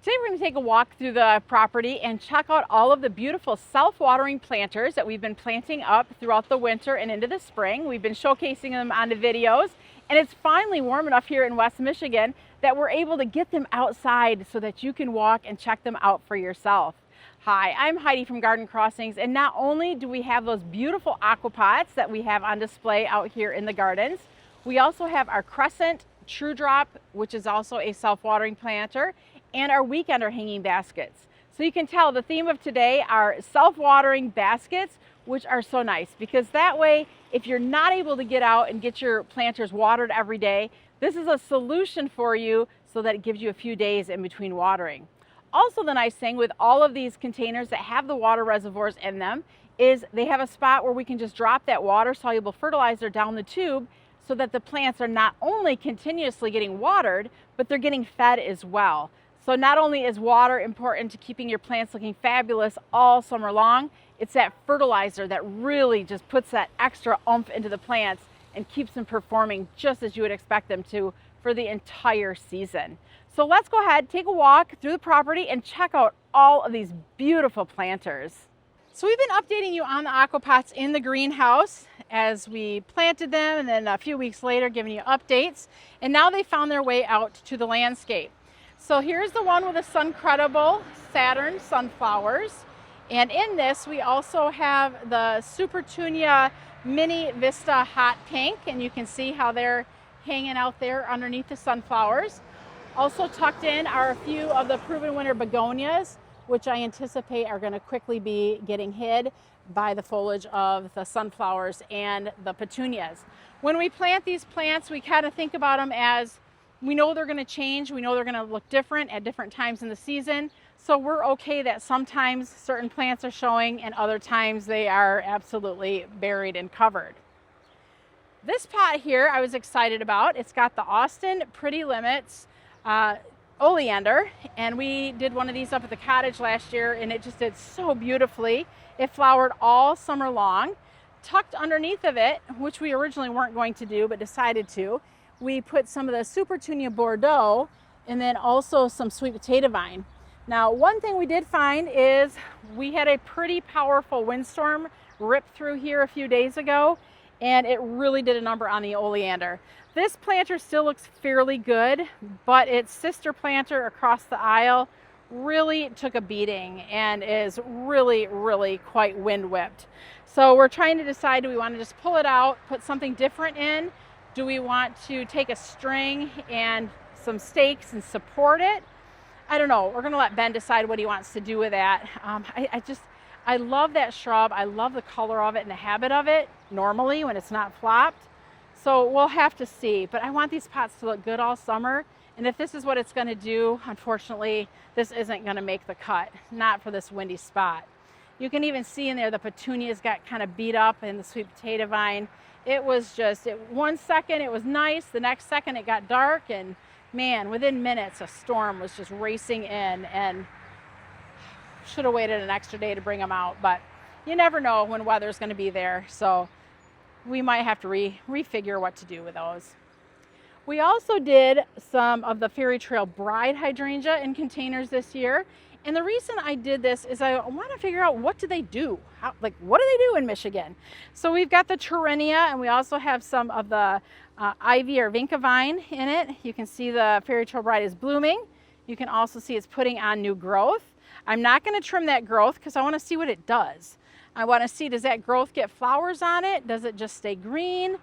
Today we're going to take a walk through the property and check out all of the beautiful self-watering planters that we've been planting up throughout the winter and into the spring. We've been showcasing them on the videos, and it's finally warm enough here in West Michigan that we're able to get them outside so that you can walk and check them out for yourself. Hi, I'm Heidi from Garden Crossings, and not only do we have those beautiful AquaPots that we have on display out here in the gardens, we also have our Crescent True Drop, which is also a self-watering planter, and our weekender hanging baskets. So you can tell the theme of today are self-watering baskets, which are so nice because that way, if you're not able to get out and get your planters watered every day, this is a solution for you so that it gives you a few days in between watering. Also, the nice thing with all of these containers that have the water reservoirs in them is they have a spot where we can just drop that water-soluble fertilizer down the tube so that the plants are not only continuously getting watered, but they're getting fed as well. So not only is water important to keeping your plants looking fabulous all summer long, it's that fertilizer that really just puts that extra oomph into the plants and keeps them performing just as you would expect them to for the entire season. So let's go ahead, take a walk through the property and check out all of these beautiful planters. So we've been updating you on the AquaPots in the greenhouse as we planted them, and then a few weeks later giving you updates. And now they found their way out to the landscape. So here's the one with the Suncredible Saturn sunflowers. And in this, we also have the Supertunia Mini Vista Hot Pink, and you can see how they're hanging out there underneath the sunflowers. Also tucked in are a few of the Proven Winter begonias, which I anticipate are going to quickly be getting hid by the foliage of the sunflowers and the petunias. When we plant these plants, we kind of think about them as we know they're going to change. We know they're going to look different at different times in the season. So we're okay that sometimes certain plants are showing and other times they are absolutely buried and covered. This pot here I was excited about. It's got the Austin Pretty Limits oleander, and we did one of these up at the cottage last year and it just did so beautifully. It flowered all summer long. Tucked underneath of it, which we originally weren't going to do but decided to, we put some of the Supertunia Bordeaux and then also some sweet potato vine. Now, one thing we did find is we had a pretty powerful windstorm rip through here a few days ago, and it really did a number on the oleander. This planter still looks fairly good, but its sister planter across the aisle really took a beating and is really quite wind whipped. So we're trying to decide, do we want to just pull it out, put something different in? Do we want to take a string and some stakes and support it? I don't know. We're going to let Ben decide what he wants to do with that. I love that shrub. I love the color of it and the habit of it normally when it's not flopped. So we'll have to see. But I want these pots to look good all summer. And if this is what it's going to do, unfortunately, this isn't going to make the cut. Not for this windy spot. You can even see in there the petunias got kind of beat up in the sweet potato vine. It was just, 1 second it was nice, the next second it got dark, and man, within minutes a storm was just racing in, and should have waited an extra day to bring them out, but you never know when weather's going to be there, so we might have to refigure what to do with those. We also did some of the Fairy Trail Bride hydrangea in containers this year. And the reason I did this is I want to figure out, what do they do? What do they do in Michigan? So we've got the Terenia, and we also have some of the ivy or vinca vine in it. You can see the Fairy Trail Bride is blooming. You can also see it's putting on new growth. I'm not going to trim that growth because I want to see what it does. I want to see, does that growth get flowers on it? Does it just stay green?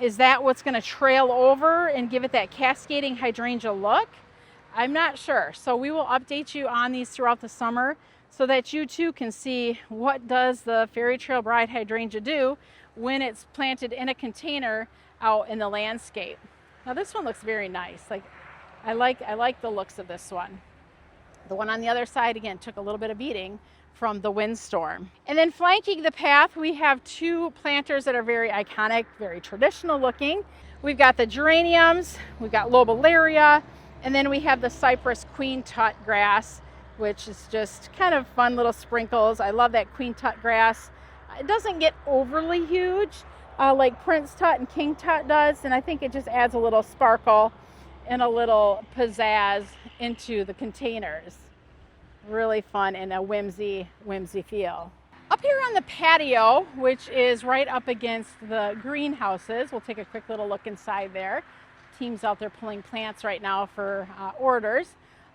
Is that what's going to trail over and give it that cascading hydrangea look? I'm not sure. So we will update you on these throughout the summer so that you too can see, what does the Fairy Trail Bride hydrangea do when it's planted in a container out in the landscape. Now this one looks very nice. I like the looks of this one. The one on the other side, again, took a little bit of beating from the windstorm. And then flanking the path, we have two planters that are very iconic, very traditional looking. We've got the geraniums, we've got lobularia, and then we have the cypress queen tut grass, which is just kind of fun little sprinkles. I love that queen tut grass. It doesn't get overly huge like Prince tut and king tut does, and I think it just adds a little sparkle and a little pizzazz into the containers. Really fun and a whimsy feel. Up here on the patio, which is right up against the greenhouses, we'll take a quick little look inside there. Team's out there pulling plants right now for orders.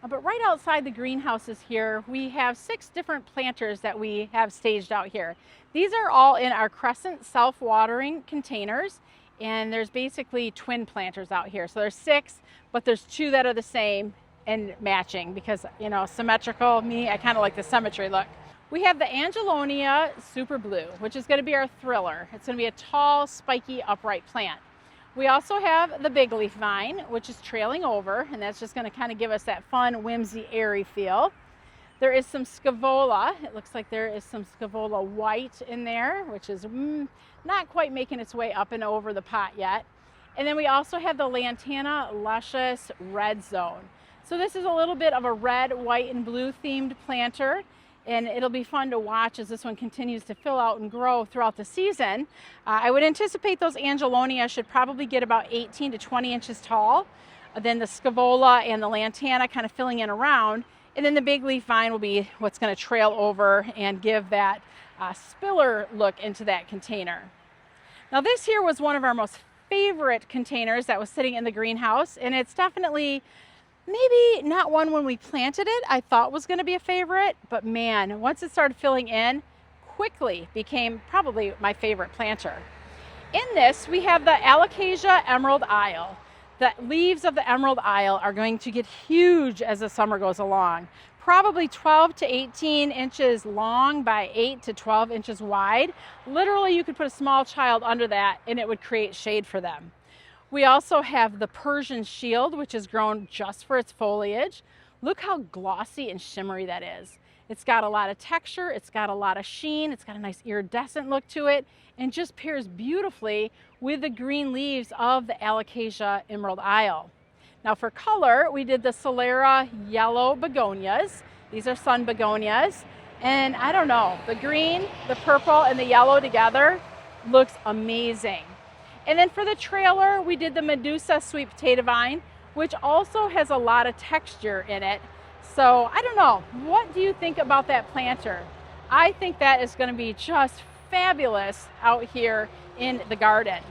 But right outside the greenhouses here, we have 6 different planters that we have staged out here. These are all in our crescent self-watering containers, and there's basically twin planters out here. So there's 6, but there's 2 that are the same and matching because, you know, symmetrical. I kind of like the symmetry look. We have the Angelonia Super Blue, which is going to be our thriller. It's going to be a tall, spiky, upright plant. We also have the big leaf vine, which is trailing over, and that's just going to kind of give us that fun, whimsy, airy feel. There is some scaevola. It looks like there is some scaevola white in there, which is not quite making its way up and over the pot yet. And then we also have the Lantana Luscious Red Zone. So this is a little bit of a red, white, and blue themed planter, and it'll be fun to watch as this one continues to fill out and grow throughout the season. I would anticipate those Angelonia should probably get about 18 to 20 inches tall. Then the scaevola and the lantana kind of filling in around. And then the big leaf vine will be what's going to trail over and give that spiller look into that container. Now this here was one of our most favorite containers that was sitting in the greenhouse, and it's definitely maybe not one when we planted it I thought was going to be a favorite, but man, once it started filling in, quickly became probably my favorite planter. In this, we have the Alocasia Emerald Isle. The leaves of the Emerald Isle are going to get huge as the summer goes along. Probably 12 to 18 inches long by 8 to 12 inches wide. Literally, you could put a small child under that and it would create shade for them. We also have the Persian Shield, which is grown just for its foliage. Look how glossy and shimmery that is. It's got a lot of texture, it's got a lot of sheen, it's got a nice iridescent look to it, and just pairs beautifully with the green leaves of the Alocasia Emerald Isle. Now for color, we did the Solera Yellow Begonias. These are sun begonias, and I don't know, the green, the purple, and the yellow together looks amazing. And then for the trailer, we did the Medusa Sweet Potato Vine, which also has a lot of texture in it. So I don't know, what do you think about that planter? I think that is going to be just fabulous out here in the garden.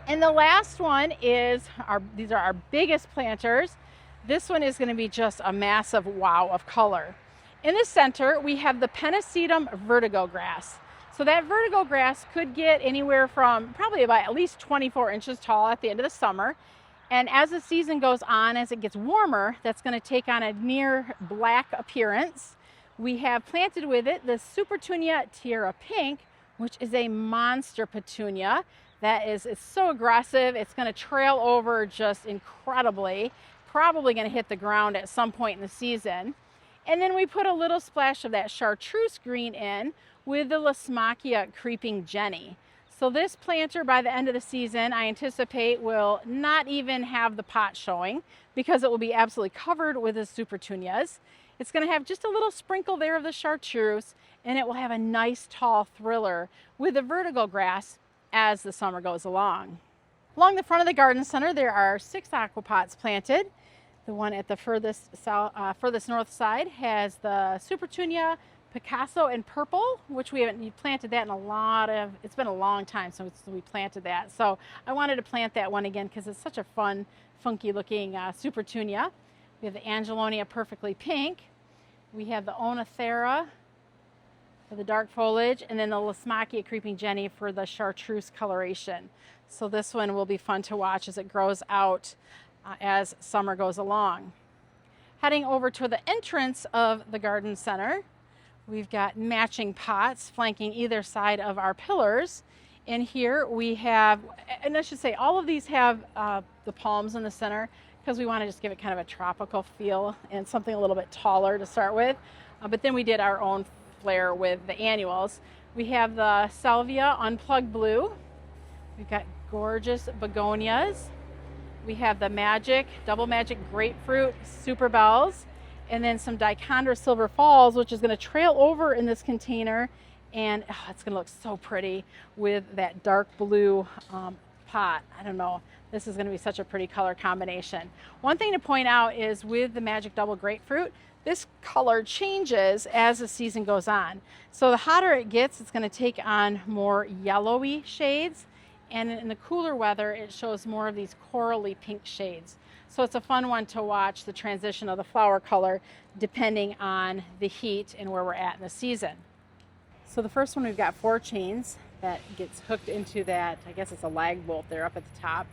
And the last one is, these are our biggest planters. This one is going to be just a massive wow of color. In the center, we have the Pennisetum Vertigo Grass. So that vertigo grass could get anywhere from probably about at least 24 inches tall at the end of the summer. And as the season goes on, as it gets warmer, that's going to take on a near black appearance. We have planted with it the Supertunia Tierra Pink, which is a monster petunia. It's so aggressive. It's going to trail over just incredibly, probably going to hit the ground at some point in the season. And then we put a little splash of that chartreuse green in with the Lasmachia Creeping Jenny. So this planter by the end of the season, I anticipate will not even have the pot showing because it will be absolutely covered with the Supertunias. It's going to have just a little sprinkle there of the chartreuse, and it will have a nice tall thriller with the vertigo grass as the summer goes along. Along the front of the garden center, there are 6 AquaPots planted. The one at the furthest north side has the Supertunia Picasso in purple, which we haven't planted that in it's been a long time since we planted that. So I wanted to plant that one again because it's such a fun, funky looking Supertunia. We have the Angelonia Perfectly Pink. We have the Oenothera for the dark foliage, and then the Lasmachia Creeping Jenny for the chartreuse coloration. So this one will be fun to watch as it grows out as summer goes along. Heading over to the entrance of the garden center, we've got matching pots flanking either side of our pillars. And here we have, and I should say all of these have the palms in the center because we want to just give it kind of a tropical feel and something a little bit taller to start with. But then we did our own flair with the annuals. We have the Salvia Unplugged Blue. We've got gorgeous begonias. We have the Double Magic Grapefruit Super Bells, and then some Dichondra Silver Falls, which is going to trail over in this container, and it's going to look so pretty with that dark blue pot. I don't know. This is going to be such a pretty color combination. One thing to point out is with the Magic Double Grapefruit, this color changes as the season goes on. So the hotter it gets, it's going to take on more yellowy shades. And in the cooler weather, it shows more of these corally pink shades. So it's a fun one to watch, the transition of the flower color depending on the heat and where we're at in the season. So the first one, we've got 4 chains that gets hooked into that, I guess it's a lag bolt there up at the top.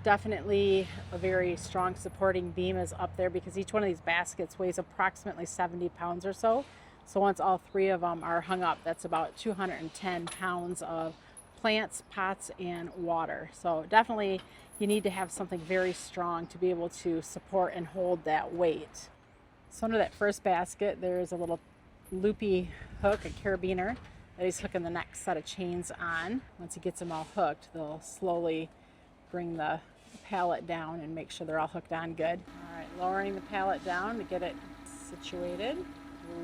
Definitely a very strong supporting beam is up there because each one of these baskets weighs approximately 70 pounds or so. So once all 3 of them are hung up, that's about 210 pounds of plants, pots, and water. So definitely you need to have something very strong to be able to support and hold that weight. So under that first basket, there's a little loopy hook, a carabiner, that he's hooking the next set of chains on. Once he gets them all hooked, they'll slowly bring the pallet down and make sure they're all hooked on good. All right, lowering the pallet down to get it situated.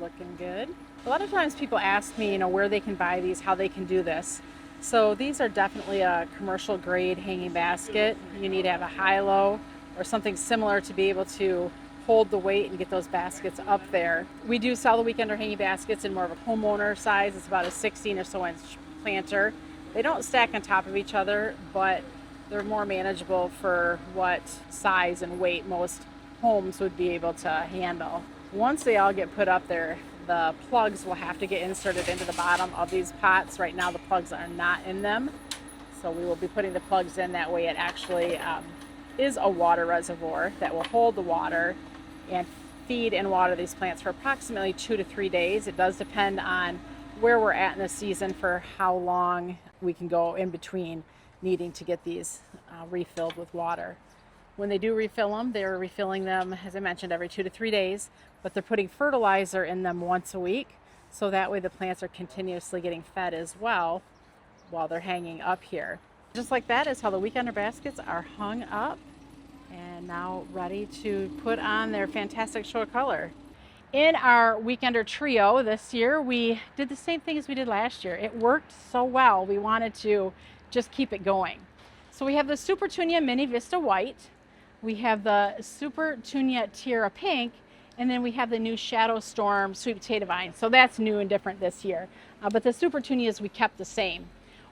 Looking good. A lot of times people ask me, where they can buy these, how they can do this. So these are definitely a commercial grade hanging basket. You need to have a high-low or something similar to be able to hold the weight and get those baskets up there. We do sell the weekender hanging baskets in more of a homeowner size. It's about a 16 or so inch planter. They don't stack on top of each other, but they're more manageable for what size and weight most homes would be able to handle. Once they all get put up there, the plugs will have to get inserted into the bottom of these pots. Right now the plugs are not in them, so we will be putting the plugs in. That way it actually is a water reservoir that will hold the water and feed and water these plants for approximately 2 to 3 days. It does depend on where we're at in the season for how long we can go in between needing to get these refilled with water. When they do refill them, they're refilling them, as I mentioned, every 2 to 3 days, but they're putting fertilizer in them once a week, so that way the plants are continuously getting fed as well while they're hanging up here. Just like that is how the weekender baskets are hung up and now ready to put on their fantastic show of color. In our weekender trio this year, we did the same thing as we did last year. It worked so well, we wanted to just keep it going. So we have the Super Tunia Mini Vista White, we have the Super Tunia Tierra Pink, and then we have the new Shadow Storm Sweet Potato Vine. So that's new and different this year. But the Super Tunias we kept the same.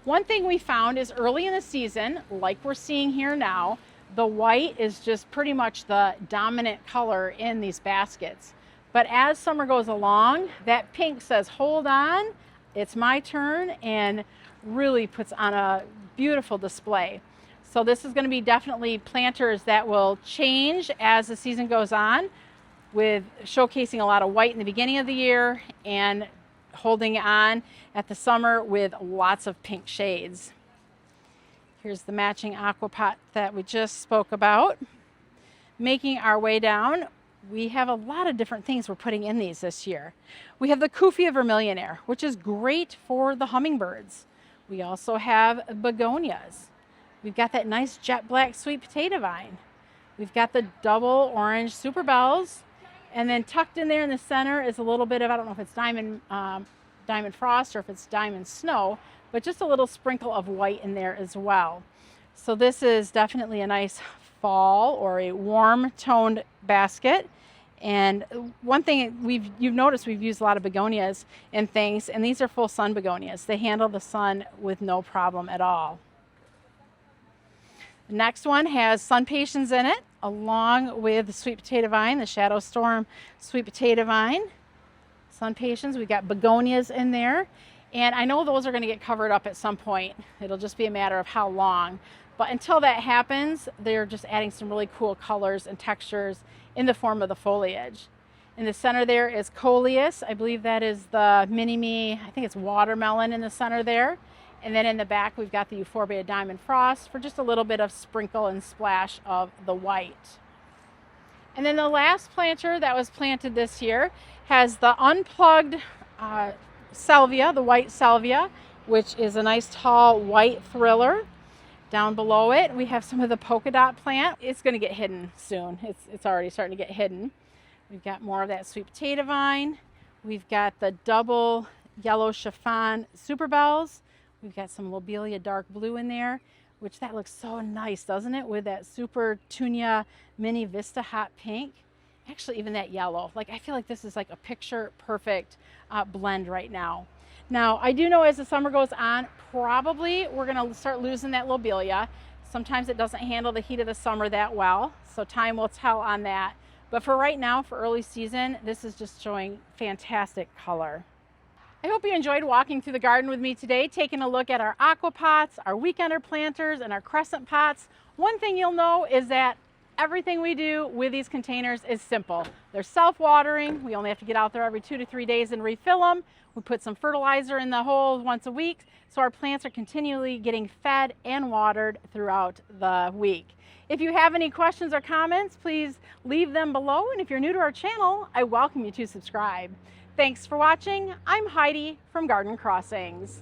One thing we found is early in the season, like we're seeing here now, the white is just pretty much the dominant color in these baskets. But as summer goes along, that pink says, hold on, it's my turn, and really puts on a beautiful display. So this is going to be definitely planters that will change as the season goes on, with showcasing a lot of white in the beginning of the year and holding on at the summer with lots of pink shades. Here's the matching AquaPot that we just spoke about. Making our way down, we have a lot of different things we're putting in these this year. We have the Kufia Vermillionaire, which is great for the hummingbirds. We also have begonias. We've got that nice jet black sweet potato vine. We've got the double orange super bells. And then tucked in there in the center is a little bit of, I don't know if it's diamond frost or if it's diamond snow, but just a little sprinkle of white in there as well. So this is definitely a nice fall or a warm toned basket. And one thing you've noticed, we've used a lot of begonias and things, and these are full sun begonias. They handle the sun with no problem at all. The next one has sun patiens in it, along with the sweet potato vine, the Shadow Storm sweet potato vine. Sun patiens, we got begonias in there. And I know those are going to get covered up at some point. It'll just be a matter of how long. But until that happens, they're just adding some really cool colors and textures in the form of the foliage. In the center there is Coleus. I believe that is the Mini-Me, I think it's watermelon in the center there. And then in the back, we've got the Euphorbia Diamond Frost for just a little bit of sprinkle and splash of the white. And then the last planter that was planted this year has the unplugged salvia, the white salvia, which is a nice tall white thriller. Down below it, we have some of the polka dot plant. It's going to get hidden soon. It's already starting to get hidden. We've got more of that sweet potato vine. We've got the double yellow chiffon super bells. We've got some lobelia dark blue in there. which that looks so nice, doesn't it? With that Super Tunia Mini Vista Hot Pink. Actually, even that yellow. Like, I feel like this is like a picture perfect blend right now. Now, I do know as the summer goes on, probably we're gonna start losing that lobelia. Sometimes it doesn't handle the heat of the summer that well, so time will tell on that. But for right now, for early season, this is just showing fantastic color. I hope you enjoyed walking through the garden with me today, taking a look at our AquaPots, our weekender planters, and our crescent pots. One thing you'll know is that everything we do with these containers is simple. They're self-watering. We only have to get out there every 2 to 3 days and refill them. We put some fertilizer in the holes once a week, so our plants are continually getting fed and watered throughout the week. If you have any questions or comments, please leave them below. And if you're new to our channel, I welcome you to subscribe. Thanks for watching. I'm Heidi from Garden Crossings.